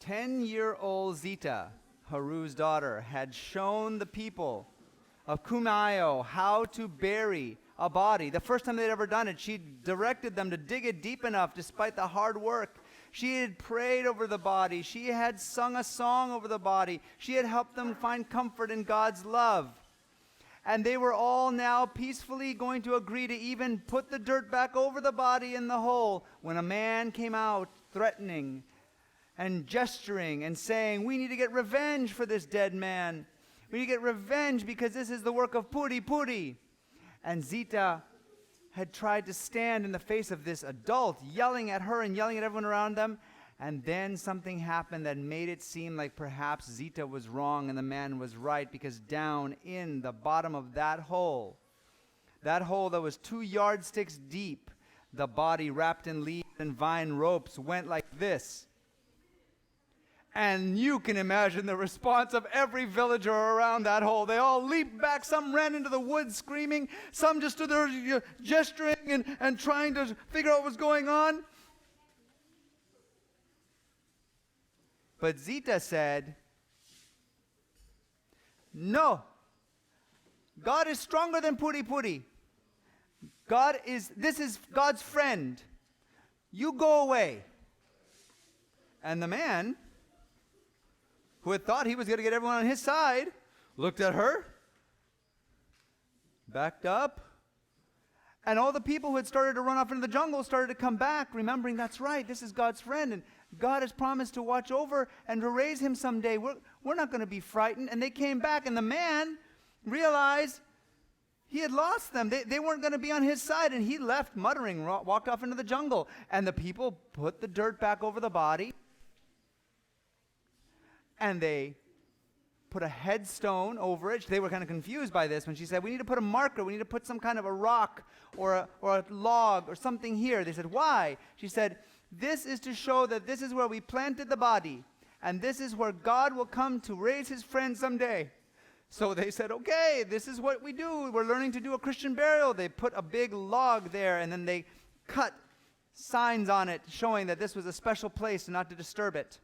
10-year-old Zita, Haru's daughter, had shown the people of Kumayo how to bury a body. The first time they'd ever done it, she directed them to dig it deep enough despite the hard work. She had prayed over the body. She had sung a song over the body. She had helped them find comfort in God's love. And they were all now peacefully going to agree to even put the dirt back over the body in the hole when a man came out threatening and gesturing and saying, "We need to get revenge for this dead man. We need to get revenge because this is the work of Puri Puri." And Zita had tried to stand in the face of this adult, yelling at her and yelling at everyone around them. And then something happened that made it seem like perhaps Zita was wrong and the man was right, because down in the bottom of that hole that was 2 yardsticks deep, the body wrapped in leaves and vine ropes went like this. And you can imagine the response of every villager around that hole. They all leaped back. Some ran into the woods screaming. Some just stood there gesturing and trying to figure out what was going on. But Zita said, "No. God is stronger than Puri Puri. This is God's friend. You go away." And the man, who had thought he was going to get everyone on his side, looked at her, backed up, and all the people who had started to run off into the jungle started to come back, remembering, that's right, this is God's friend, and God has promised to watch over and to raise him someday. We're not going to be frightened. And they came back, and the man realized he had lost them. They weren't going to be on his side, and he left muttering, walked off into the jungle. And the people put the dirt back over the body, and they put a headstone over it. They were kind of confused by this when she said, "We need to put a marker. We need to put some kind of a rock or a log or something here." They said, "Why?" She said, "This is to show that this is where we planted the body, and this is where God will come to raise his friend someday." So they said, "Okay, this is what we do. We're learning to do a Christian burial." They put a big log there, and then they cut signs on it showing that this was a special place and not to disturb it.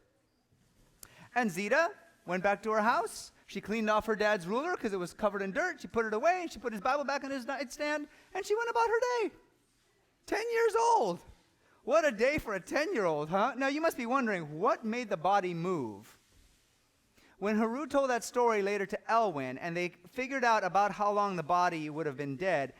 And Zita went back to her house. She cleaned off her dad's ruler because it was covered in dirt. She put it away. She put his Bible back on his nightstand, and she went about her day. 10 years old. What a day for a 10-year-old, huh? Now, you must be wondering, what made the body move? When Haru told that story later to Elwyn, and they figured out about how long the body would have been dead,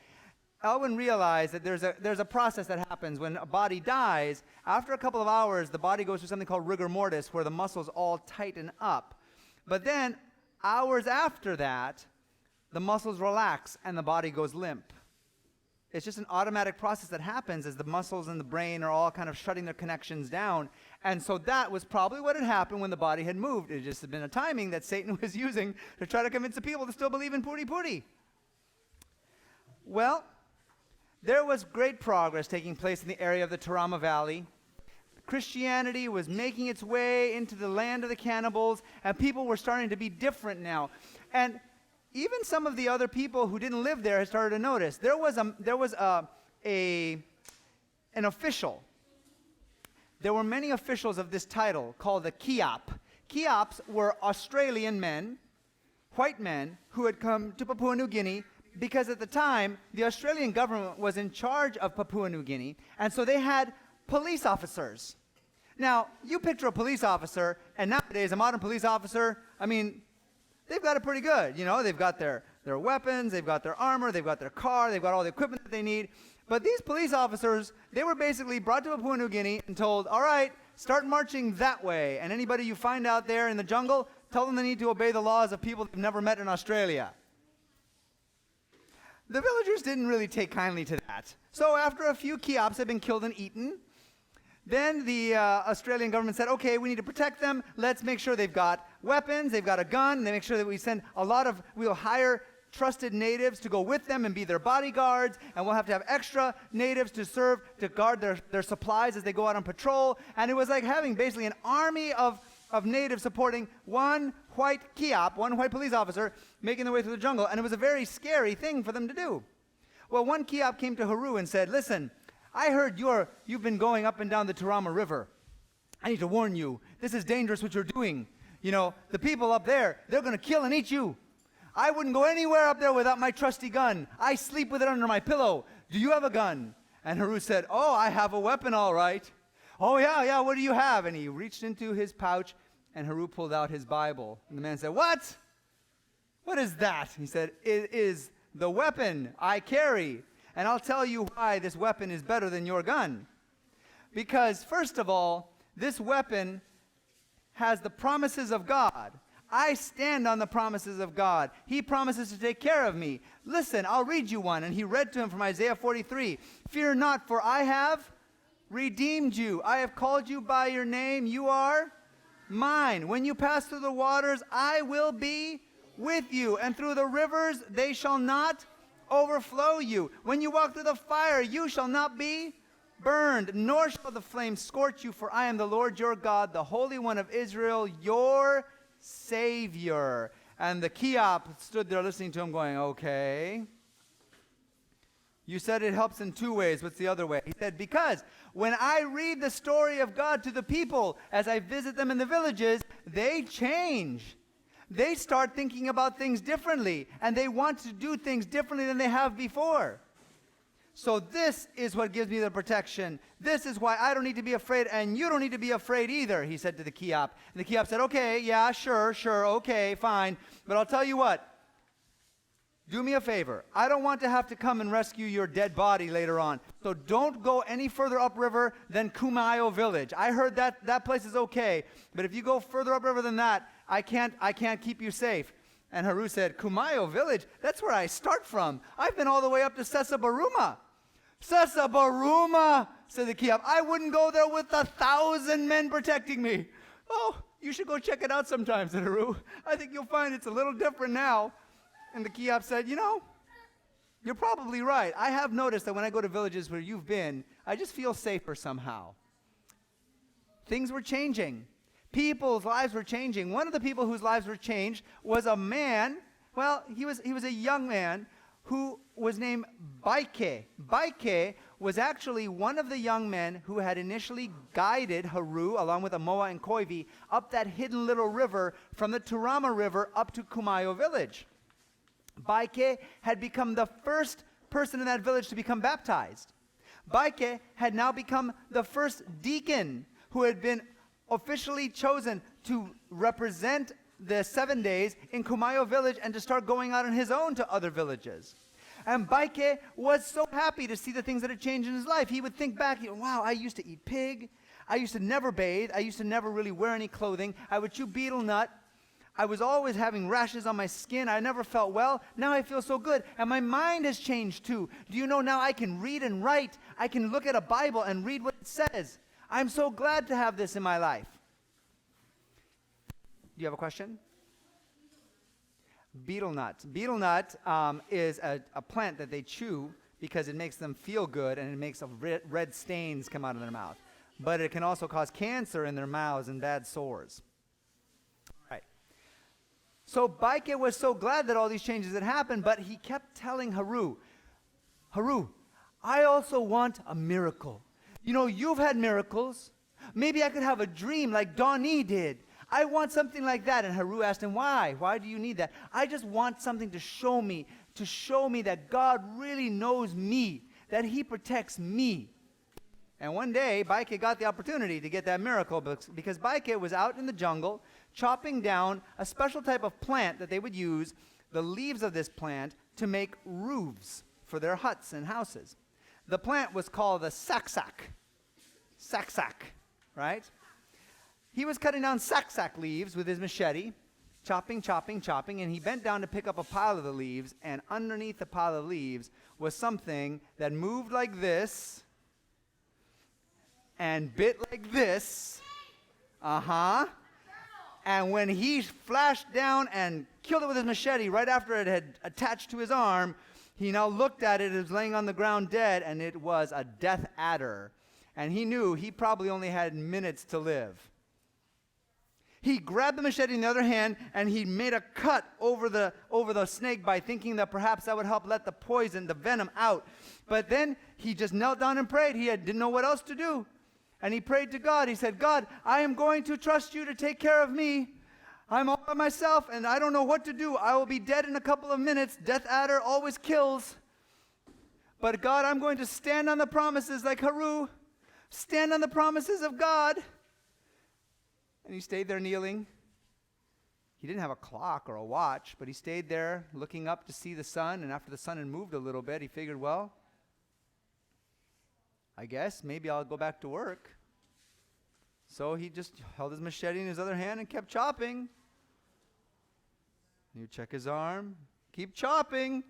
Elwyn realized that there's a process that happens when a body dies. After a couple of hours, the body goes through something called rigor mortis, where the muscles all tighten up. But then, hours after that, the muscles relax and the body goes limp. It's just an automatic process that happens as the muscles in the brain are all kind of shutting their connections down. And so that was probably what had happened when the body had moved. It just had been a timing that Satan was using to try to convince the people to still believe in Puri Puri. Well, there was great progress taking place in the area of the Tarama Valley. Christianity was making its way into the land of the cannibals, and people were starting to be different now. And even some of the other people who didn't live there had started to notice. There was an official. There were many officials of this title called the Kiap. Kiaps were Australian men, white men, who had come to Papua New Guinea because at the time, the Australian government was in charge of Papua New Guinea, and so they had police officers. Now, you picture a police officer, and nowadays a modern police officer, I mean, they've got it pretty good. You know, they've got their weapons, they've got their armor, they've got their car, they've got all the equipment that they need. But these police officers, they were basically brought to Papua New Guinea and told, all right, start marching that way. And anybody you find out there in the jungle, tell them they need to obey the laws of people they've never met in Australia. The villagers didn't really take kindly to that. So after a few Kiaps had been killed and eaten, then the Australian government said, okay, we need to protect them. Let's make sure they've got weapons, they've got a gun. They make sure that we'll hire trusted natives to go with them and be their bodyguards. And we'll have to have extra natives to guard their supplies as they go out on patrol. And it was like having basically an army of natives supporting one white Kiap, one white police officer, making their way through the jungle. And it was a very scary thing for them to do. Well, one Kiap came to Haru and said, listen, I heard you've been going up and down the Tarama River. I need to warn you, this is dangerous what you're doing. You know, the people up there, they're going to kill and eat you. I wouldn't go anywhere up there without my trusty gun. I sleep with it under my pillow. Do you have a gun? And Haru said, oh, I have a weapon, all right. Oh, yeah, what do you have? And he reached into his pouch, and Haru pulled out his Bible. And the man said, what? What is that? He said, it is the weapon I carry. And I'll tell you why this weapon is better than your gun. Because, first of all, this weapon has the promises of God. I stand on the promises of God. He promises to take care of me. Listen, I'll read you one. And he read to him from Isaiah 43. Fear not, for I have redeemed you. I have called you by your name. You are mine. When you pass through the waters, I will be with you. And through the rivers, they shall not overflow you. When you walk through the fire, you shall not be burned, nor shall the flame scorch you, for I am the Lord your God, the Holy One of Israel, your Savior. And the Keop stood there listening to him going, okay. You said it helps in two ways. What's the other way? He said, because when I read the story of God to the people, as I visit them in the villages, they change. They start thinking about things differently, and they want to do things differently than they have before. So this is what gives me the protection. This is why I don't need to be afraid, and you don't need to be afraid either, he said to the Keop. And the Keop said, okay, yeah, sure, okay, fine. But I'll tell you what. Do me a favor. I don't want to have to come and rescue your dead body later on. So don't go any further upriver than Kumayo village. I heard that place is okay. But if you go further upriver than that, I can't keep you safe. And Haru said, Kumayo village? That's where I start from. I've been all the way up to Sesabaruma. Sesabaruma, said the Keop. I wouldn't go there with 1,000 men protecting me. Oh, you should go check it out sometime, said Haru. I think you'll find it's a little different now. And the Keop said, you know, you're probably right. I have noticed that when I go to villages where you've been, I just feel safer somehow. Things were changing. People's lives were changing. One of the people whose lives were changed was a man. Well, he was a young man who was named Biake. Biake was actually one of the young men who had initially guided Haru, along with Amoa and Koivi, up that hidden little river from the Turama River up to Kumayo village. Biake had become the first person in that village to become baptized. Biake had now become the first deacon who had been officially chosen to represent the 7 days in Kumayo village and to start going out on his own to other villages. And Biake was so happy to see the things that had changed in his life. He would think back, wow, I used to eat pig. I used to never bathe. I used to never really wear any clothing. I would chew betel nut. I was always having rashes on my skin. I never felt well. Now I feel so good. And my mind has changed too. Do you know now I can read and write? I can look at a Bible and read what it says. I'm so glad to have this in my life. Do you have a question? Betel nut. Betel nut is a plant that they chew because it makes them feel good and it makes red stains come out of their mouth. But it can also cause cancer in their mouths and bad sores. Right. So Biake was so glad that all these changes had happened, but he kept telling Haru, I also want a miracle. You know, you've had miracles. Maybe I could have a dream like Donnie did. I want something like that. And Haru asked him, why? Why do you need that? I just want something to show me that God really knows me, that he protects me. And one day, Biake got the opportunity to get that miracle because Biake was out in the jungle chopping down a special type of plant that they would use, the leaves of this plant, to make roofs for their huts and houses. The plant was called the saksak, right? He was cutting down saksak leaves with his machete, chopping, and he bent down to pick up a pile of the leaves, and underneath the pile of leaves was something that moved like this and bit like this. And when he flashed down and killed it with his machete right after it had attached to his arm, he now looked at it. It was laying on the ground dead, and it was a death adder. And he knew he probably only had minutes to live. He grabbed the machete in the other hand, and he made a cut over the snakebite, thinking that perhaps that would help let the poison, the venom out. But then he just knelt down and prayed. He didn't know what else to do. And he prayed to God. He said, God, I am going to trust you to take care of me. I'm all by myself, and I don't know what to do. I will be dead in a couple of minutes. Death adder always kills. But God, I'm going to stand on the promises like Haru. Stand on the promises of God. And he stayed there kneeling. He didn't have a clock or a watch, but he stayed there looking up to see the sun. And after the sun had moved a little bit, he figured, well, I guess maybe I'll go back to work. So he just held his machete in his other hand and kept chopping. You check his arm, keep chopping.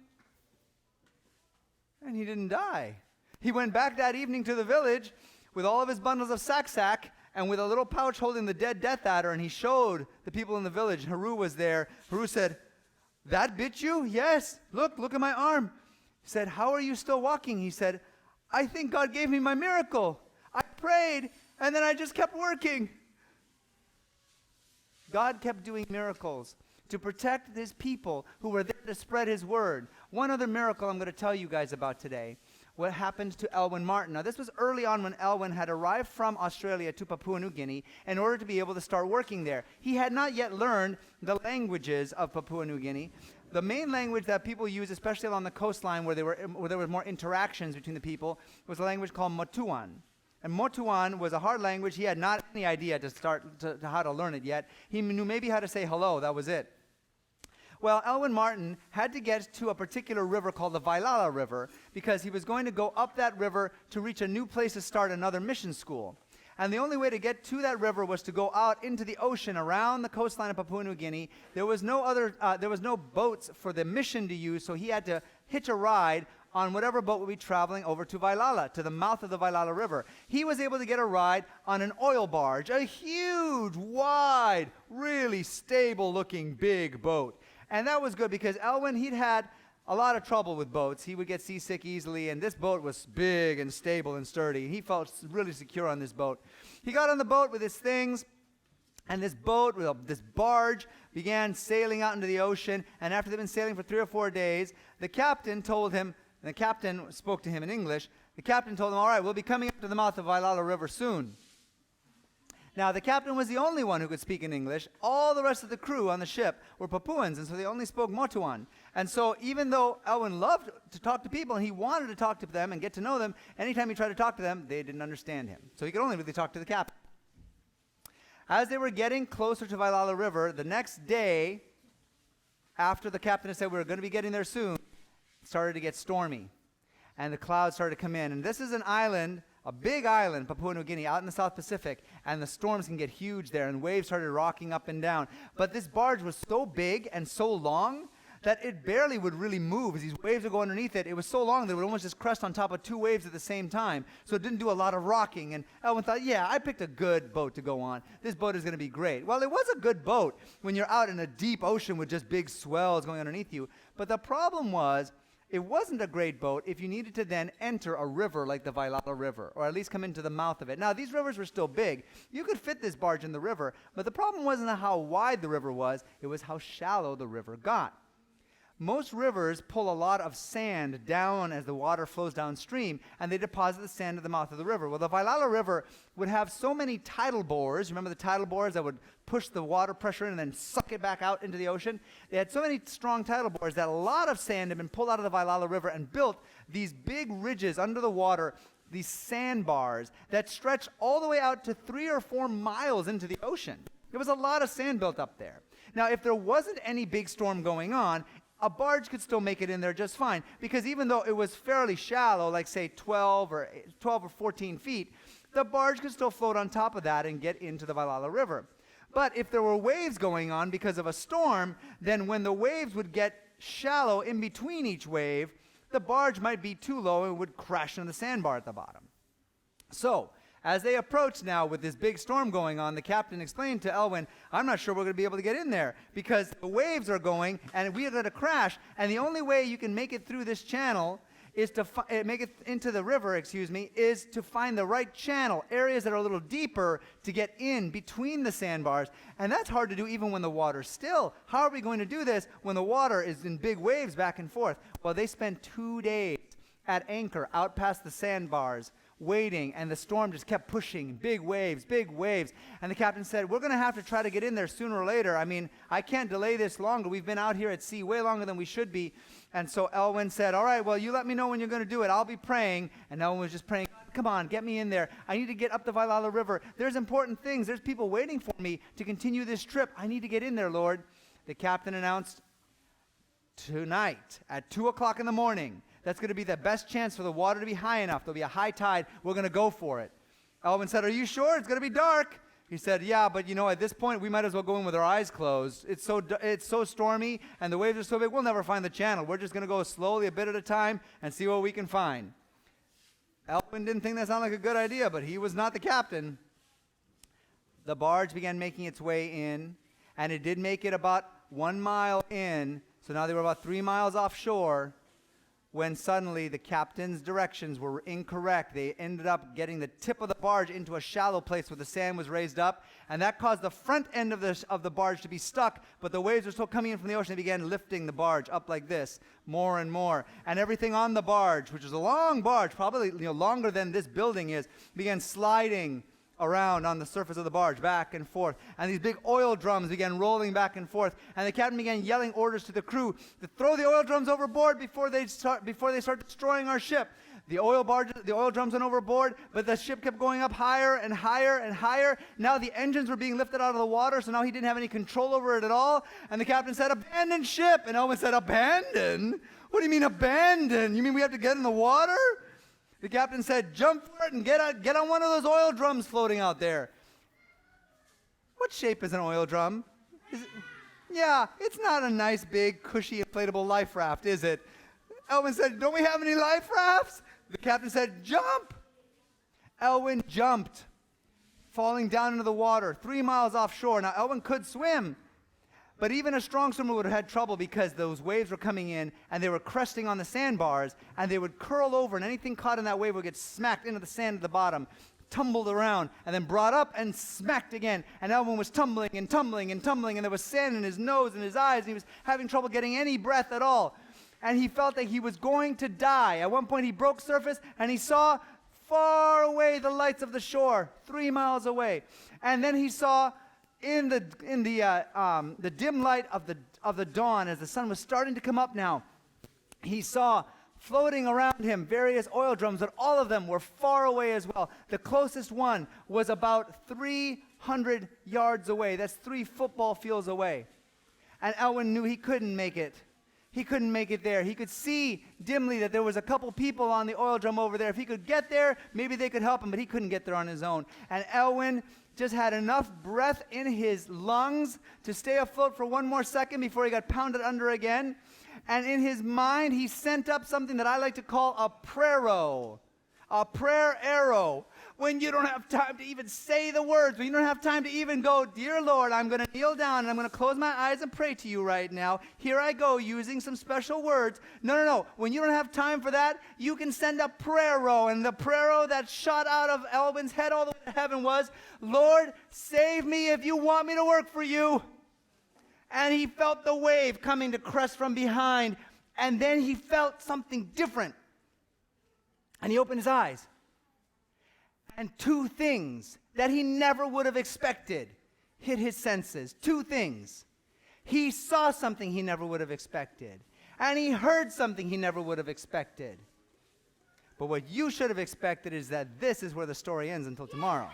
And he didn't die. He went back that evening to the village with all of his bundles of sack and with a little pouch holding the dead death adder, and he showed the people in the village. Haru was there. Haru said, that bit you? Yes. Look at my arm. He said, how are you still walking? He said, I think God gave me my miracle. I prayed, and then I just kept working. God kept doing miracles to protect his people who were there to spread his word. One other miracle I'm going to tell you guys about today. What happened to Elwyn Martin. Now, this was early on when Elwyn had arrived from Australia to Papua New Guinea in order to be able to start working there. He had not yet learned the languages of Papua New Guinea. The main language that people use, especially along the coastline where there were more interactions between the people, was a language called Motuan. And Motuan was a hard language. He had not any idea to how to learn it yet. He knew maybe how to say hello. That was it. Well, Elwyn Martin had to get to a particular river called the Vailala River because he was going to go up that river to reach a new place to start another mission school. And the only way to get to that river was to go out into the ocean around the coastline of Papua New Guinea. There was no boats for the mission to use, so he had to hitch a ride on whatever boat would be traveling over to Vailala, to the mouth of the Vailala River. He was able to get a ride on an oil barge, a huge, wide, really stable-looking big boat. And that was good because Elwyn, he'd had a lot of trouble with boats. He would get seasick easily, and this boat was big and stable and sturdy. He felt really secure on this boat. He got on the boat with his things, and this boat, this barge, began sailing out into the ocean. And after they'd been sailing for 3 or 4 days, the captain told him, and the captain spoke to him in English, the captain told him, all right, we'll be coming up to the mouth of Vailala River soon. Now, the captain was the only one who could speak in English. All the rest of the crew on the ship were Papuans, and so they only spoke Motuan. And so even though Elwyn loved to talk to people, and he wanted to talk to them and get to know them, anytime he tried to talk to them, they didn't understand him. So he could only really talk to the captain. As they were getting closer to Vailala River, the next day, after the captain had said we were going to be getting there soon, it started to get stormy. And the clouds started to come in. And this is an island, a big island, Papua New Guinea, out in the South Pacific, and the storms can get huge there, and waves started rocking up and down. But this barge was so big and so long that it barely would really move. As these waves would go underneath it, it was so long that it would almost just crest on top of 2 waves at the same time. So it didn't do a lot of rocking. And Elwyn thought, yeah, I picked a good boat to go on. This boat is going to be great. Well, it was a good boat when you're out in a deep ocean with just big swells going underneath you. But the problem was, it wasn't a great boat if you needed to then enter a river like the Vailala River, or at least come into the mouth of it. Now, these rivers were still big. You could fit this barge in the river, but the problem wasn't how wide the river was, it was how shallow the river got. Most rivers pull a lot of sand down as the water flows downstream, and they deposit the sand at the mouth of the river. Well, the Vailala River would have so many tidal bores. Remember the tidal bores that would push the water pressure in and then suck it back out into the ocean? They had so many strong tidal bores that a lot of sand had been pulled out of the Vailala River and built these big ridges under the water, these sandbars that stretch all the way out to 3 or 4 miles into the ocean. There was a lot of sand built up there. Now, if there wasn't any big storm going on, a barge could still make it in there just fine, because even though it was fairly shallow, like say 12 or 14 feet, the barge could still float on top of that and get into the Vailala River. But if there were waves going on because of a storm, then when the waves would get shallow in between each wave, the barge might be too low and would crash into the sandbar at the bottom. So, as they approached now with this big storm going on, the captain explained to Elwyn, I'm not sure we're going to be able to get in there because the waves are going and we are going to crash. And the only way you can make it through this channel is to make it into the river, is to find the right channel, areas that are a little deeper to get in between the sandbars. And that's hard to do even when the water's still. How are we going to do this when the water is in big waves back and forth? Well, they spent 2 days at anchor out past the sandbars, waiting, and the storm just kept pushing, big waves, and the captain said, we're going to have to try to get in there sooner or later. I mean, I can't delay this longer. We've been out here at sea way longer than we should be. And so Elwyn said, all right, well, you let me know when you're going to do it. I'll be praying. And Elwyn was just praying, come on, get me in there. I need to get up the Vailala River. There's important things. There's people waiting for me to continue this trip. I need to get in there, Lord. The captain announced, tonight at 2 o'clock in the morning, that's going to be the best chance for the water to be high enough. There'll be a high tide. We're going to go for it. Elwyn said, are you sure? It's going to be dark. He said, yeah, but at this point, we might as well go in with our eyes closed. It's so stormy, and the waves are so big, we'll never find the channel. We're just going to go slowly, a bit at a time, and see what we can find. Elwyn didn't think that sounded like a good idea, but he was not the captain. The barge began making its way in, and it did make it about 1 mile in, so now they were about 3 miles offshore, when suddenly the captain's directions were incorrect. They ended up getting the tip of the barge into a shallow place where the sand was raised up, and that caused the front end of the barge to be stuck, but the waves were still coming in from the ocean. They began lifting the barge up like this, more and more, and everything on the barge, which is a long barge, probably longer than this building is, began sliding around on the surface of the barge, back and forth. And these big oil drums began rolling back and forth. And the captain began yelling orders to the crew to throw the oil drums overboard before they start destroying our ship. The oil drums went overboard, but the ship kept going up higher and higher and higher. Now the engines were being lifted out of the water, so now he didn't have any control over it at all. And the captain said, abandon ship. And Elwyn said, abandon? What do you mean abandon? You mean we have to get in the water? The captain said, jump for it and get on one of those oil drums floating out there. What shape is an oil drum? Yeah, it's not a nice, big, cushy, inflatable life raft, is it? Elwyn said, don't we have any life rafts? The captain said, jump. Elwyn jumped, falling down into the water 3 miles offshore. Now, Elwyn could swim, but even a strong swimmer would have had trouble because those waves were coming in and they were cresting on the sandbars, and they would curl over, and anything caught in that wave would get smacked into the sand at the bottom, tumbled around, and then brought up and smacked again. And Elwyn was tumbling and tumbling and tumbling, and there was sand in his nose and his eyes, and he was having trouble getting any breath at all. And he felt that he was going to die. At one point he broke surface, and he saw far away the lights of the shore, 3 miles away. And then he saw in the dim light of the dawn, as the sun was starting to come up now, he saw floating around him various oil drums, but all of them were far away as well. The closest one was about 300 yards away. That's 3 football fields away. And Elwyn knew he couldn't make it. He couldn't make it there. He could see dimly that there was a couple people on the oil drum over there. If he could get there, maybe they could help him, but he couldn't get there on his own. And Elwyn just had enough breath in his lungs to stay afloat for 1 more second before he got pounded under again. And in his mind, he sent up something that I like to call a prayerrow, a prayer arrow. When you don't have time to even say the words, when you don't have time to even go, dear Lord, I'm going to kneel down and I'm going to close my eyes and pray to you right now. Here I go, using some special words. No. When you don't have time for that, you can send a prayerrow. And the prayerrow that shot out of Elwyn's head all the way to heaven was, Lord, save me if you want me to work for you. And he felt the wave coming to crest from behind. And then he felt something different. And he opened his eyes. And 2 things that he never would have expected hit his senses. 2 things. He saw something he never would have expected. And he heard something he never would have expected. But what you should have expected is that this is where the story ends until tomorrow.